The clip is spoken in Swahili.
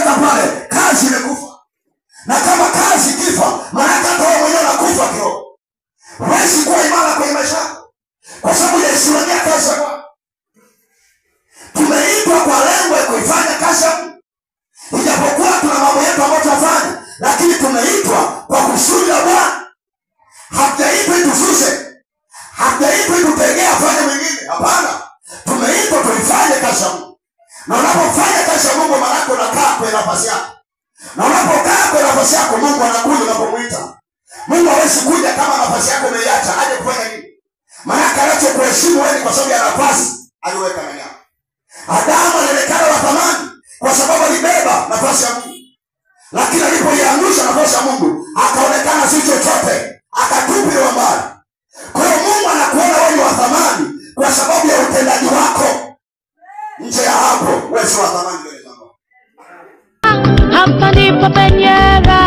ukiweka pale, kazi imekufa. Na kama kazi kifa, maana hata wewe mwenyewe unakufa kiroho. Huwezi kuwa imara kwenye maisha yako kwa sababu hujaisimamia kazi yako. Tumeitwa kwa lengo ya kuifanya kazi ya Mungu. Ijapokuwa tuna mambo yetu ambayo tunafanya, lakini tumeitwa kwa kusudi la Bwana. Hatujaitwa tufuse, hatujaitwa tutegea afanye mwingine. Hapana, tumeitwa tuifanye kazi ya Mungu. Na unapofanya kazi ya Mungu, maana yake unakaa kwenye nafasi yako. Na unapokaa kwenye nafasi yako, Mungu anakuja unapomuita. Mungu hawezi kuja kama nafasi yako umeiacha aje kufanya nini? Maana yake anachokuheshimu wewe kwa sababu ya nafasi aliweka ndani yako. Adamu alionekana wa thamani kwa sababu alibeba nafasi ya Mungu. Lakini alipoiangusha nafasi ya Mungu, akaonekana si chochote, akatupiliwa mbali. Kwa hiyo Mungu anakuona wewe wa thamani kwa sababu ya utendaji wako. Nje ya hapo, wewe si wa thamani mbele za Mungu. Hapa ndipo penye raha.